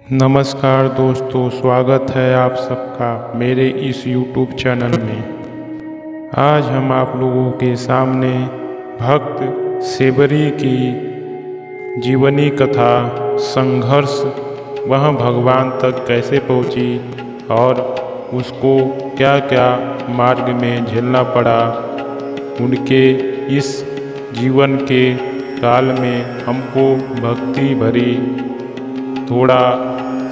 नमस्कार दोस्तों, स्वागत है आप सबका मेरे इस YouTube चैनल में। आज हम आप लोगों के सामने भक्त सेवरी की जीवनी कथा, संघर्ष, वह भगवान तक कैसे पहुंची और उसको क्या क्या मार्ग में झेलना पड़ा, उनके इस जीवन के काल में हमको भक्ति भरी थोड़ा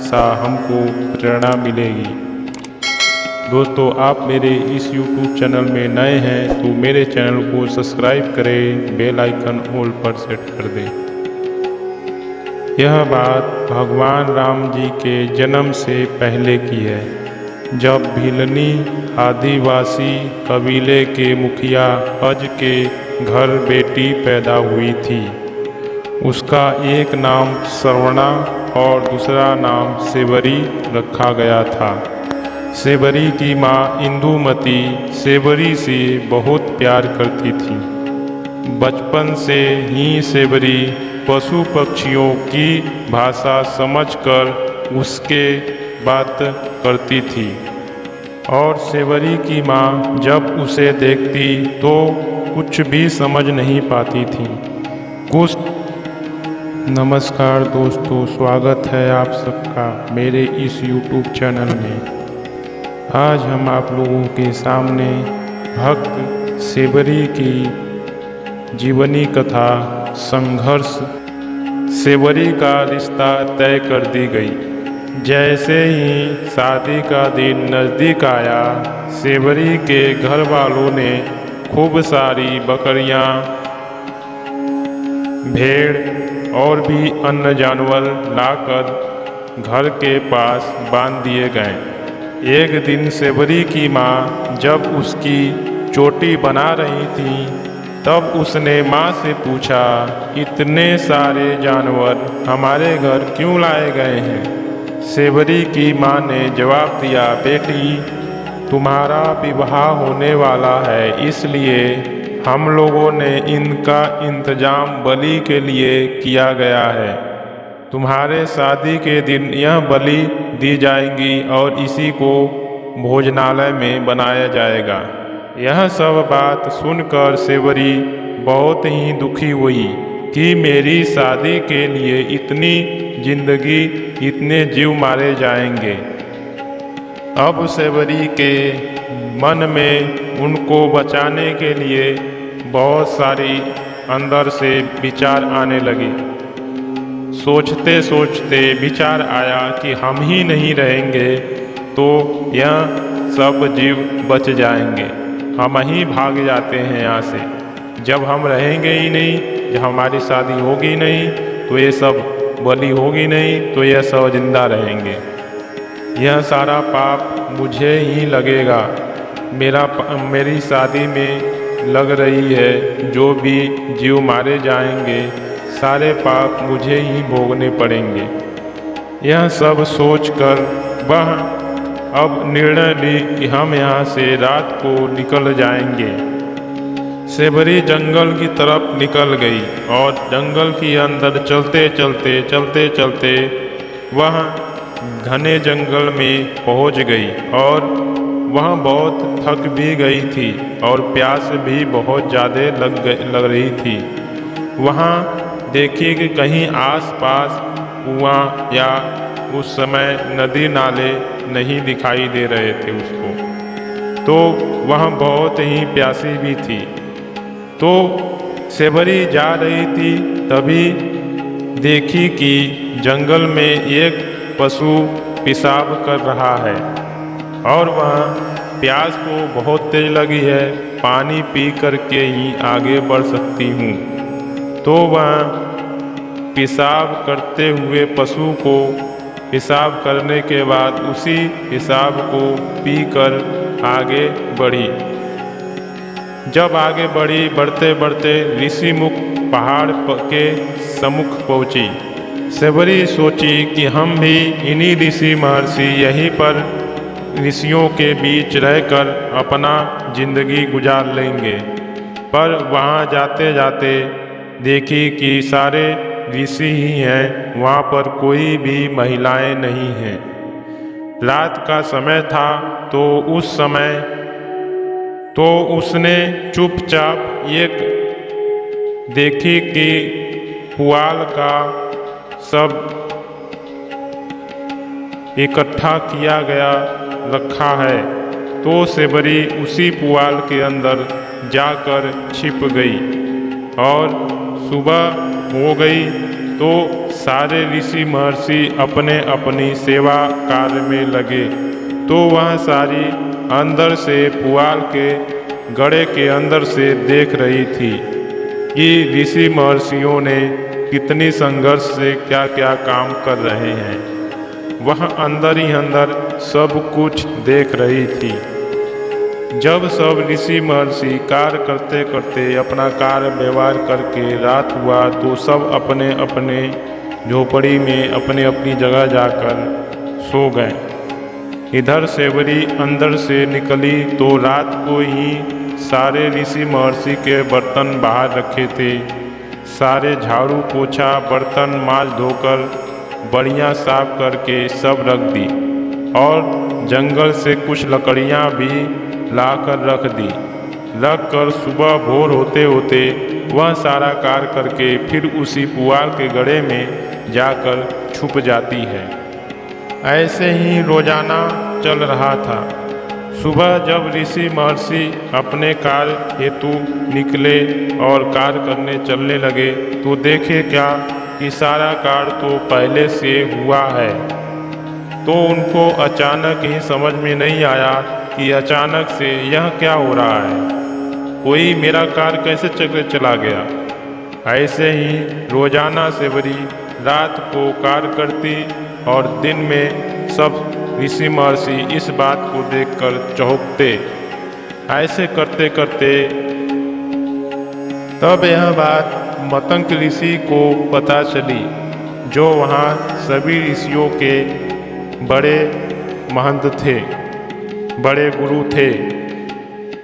सा हमको प्रेरणा मिलेगी। दोस्तों, आप मेरे इस YouTube चैनल में नए हैं तो मेरे चैनल को सब्सक्राइब करें, बेल आइकन ऑल पर सेट कर दें। यह बात भगवान राम जी के जन्म से पहले की है, जब भिलनी आदिवासी कबीले के मुखिया अज के घर बेटी पैदा हुई थी। उसका एक नाम श्रवणा और दूसरा नाम सेवरी रखा गया था। सेवरी की माँ इंदुमती सेवरी से बहुत प्यार करती थी। बचपन से ही सेवरी पशु पक्षियों की भाषा समझकर उसके बात करती थी और सेवरी की माँ जब उसे देखती तो कुछ भी समझ नहीं पाती थी। नमस्कार दोस्तों, स्वागत है आप सबका मेरे इस YouTube चैनल में। आज हम आप लोगों के सामने भक्त सेवरी की जीवनी कथा, संघर्ष, सेवरी का रिश्ता तय कर दी गई। जैसे ही शादी का दिन नज़दीक आया, सेवरी के घर वालों ने खूब सारी बकरियां, भेड़ और भी अन्य जानवर लाकर घर के पास बांध दिए गए। एक दिन सेवरी की माँ जब उसकी चोटी बना रही थी तब उसने माँ से पूछा, इतने सारे जानवर हमारे घर क्यों लाए गए हैं? सेवरी की माँ ने जवाब दिया, बेटी, तुम्हारा विवाह होने वाला है, इसलिए हम लोगों ने इनका इंतजाम बलि के लिए किया गया है। तुम्हारे शादी के दिन यह बलि दी जाएगी और इसी को भोजनालय में बनाया जाएगा। यह सब बात सुनकर सेवरी बहुत ही दुखी हुई कि मेरी शादी के लिए इतनी जिंदगी, इतने जीव मारे जाएंगे। अब सेवरी के मन में उनको बचाने के लिए बहुत सारी अंदर से विचार आने लगे। सोचते सोचते विचार आया कि हम ही नहीं रहेंगे तो यह सब जीव बच जाएंगे, हम ही भाग जाते हैं यहाँ से। जब हम रहेंगे ही नहीं, जब हमारी शादी होगी नहीं, तो ये सब बलि होगी नहीं, तो यह सब जिंदा रहेंगे। यह सारा पाप मुझे ही लगेगा। मेरी शादी में लग रही है, जो भी जीव मारे जाएंगे सारे पाप मुझे ही भोगने पड़ेंगे। यह सब सोचकर वह अब निर्णय ली कि हम यहाँ से रात को निकल जाएंगे। सेवरी जंगल की तरफ निकल गई और जंगल के अंदर चलते चलते वह घने जंगल में पहुंच गई और वह बहुत थक भी गई थी और प्यास भी बहुत ज़्यादा लग रही थी। वहाँ देखी कि कहीं आसपास कुआं या उस समय नदी नाले नहीं दिखाई दे रहे थे उसको, तो वह बहुत ही प्यासी भी थी। तो सेवरी जा रही थी, तभी देखी कि जंगल में एक पशु पेशाब कर रहा है और वह प्यास को बहुत तेज लगी है, पानी पी करके ही आगे बढ़ सकती हूँ। तो वह पेशाब करते हुए पशु को पेशाब करने के बाद उसी पेशाब को पीकर आगे बढ़ी। जब आगे बढ़ी, बढ़ते बढ़ते ऋषिमुख पहाड़ के सम्मुख पहुँची। सेवरी सोची कि हम भी इन्हीं ऋषि महर्षि यहीं पर ऋषियों के बीच रहकर अपना जिंदगी गुजार लेंगे। पर वहाँ जाते जाते देखी कि सारे ऋषि ही हैं, वहाँ पर कोई भी महिलाएं नहीं हैं। रात का समय था तो उसने चुपचाप एक देखी कि पुआल का सब इकट्ठा किया गया रखा है, तो सेबरी उसी पुआल के अंदर जाकर छिप गई। और सुबह हो गई तो सारे ऋषि महर्षि अपने अपनी सेवा कार्य में लगे। तो वह सारी अंदर से पुआल के गड़े के अंदर से देख रही थी कि ऋषि महर्षियों ने कितनी संघर्ष से क्या क्या काम कर रहे हैं। वह अंदर ही अंदर सब कुछ देख रही थी। जब सब ऋषि महर्षि कार्य करते करते अपना कार्य व्यवहार करके रात हुआ तो सब अपने अपने झोपड़ी में अपने अपनी जगह जाकर सो गए। इधर सेबरी अंदर से निकली तो रात को ही सारे ऋषि महर्षि के बर्तन बाहर रखे थे। सारे झाड़ू पोछा बर्तन माज धोकर बढ़िया साफ करके सब रख दी और जंगल से कुछ लकड़ियाँ भी लाकर रख दी। रख कर सुबह भोर होते होते वह सारा कार्य करके फिर उसी पुआल के गड़े में जाकर छुप जाती है। ऐसे ही रोजाना चल रहा था। सुबह जब ऋषि महर्षि अपने कार्य हेतु निकले और कार्य करने चलने लगे तो देखे क्या कि सारा कार्य तो पहले से हुआ है। तो उनको अचानक ही समझ में नहीं आया कि अचानक से यह क्या हो रहा है, कोई मेरा कार्य कैसे चला गया। ऐसे ही रोजाना सेबरी रात को कार्य करती और दिन में सब ऋषि महर्षि इस बात को देखकर चौंकते। ऐसे करते करते तब यह बात मतंग ऋषि को पता चली, जो वहाँ सभी ऋषियों के बड़े महंत थे, बड़े गुरु थे।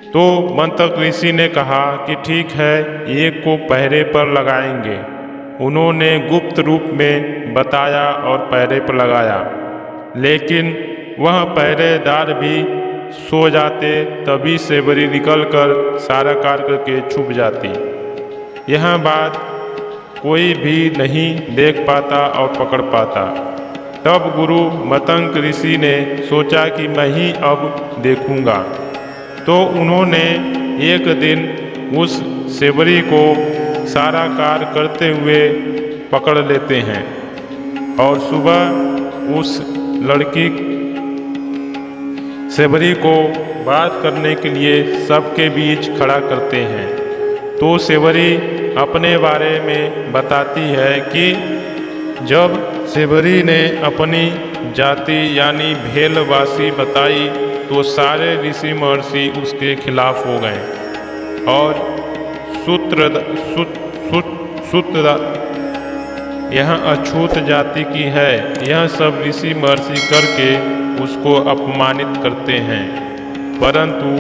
तो मतंग ऋषि ने कहा कि ठीक है, एक को पहरे पर लगाएंगे। उन्होंने गुप्त रूप में बताया और पहरे पर लगाया, लेकिन वह पहरेदार भी सो जाते तभी सेबरी निकलकर सारा कार्य करके छुप जाती। यह बात कोई भी नहीं देख पाता और पकड़ पाता। तब गुरु मतंग ऋषि ने सोचा कि मैं ही अब देखूंगा। तो उन्होंने एक दिन उस सेबरी को सारा कार्य करते हुए पकड़ लेते हैं और सुबह उस लड़की सेबरी को बात करने के लिए सबके बीच खड़ा करते हैं। तो सेबरी अपने बारे में बताती है कि जब सेबरी ने अपनी जाति यानी भेलवासी बताई तो सारे ऋषि महर्षि उसके खिलाफ हो गए और सूत्र यह अछूत जाति की है, यह सब ऋषि महर्षि करके उसको अपमानित करते हैं। परंतु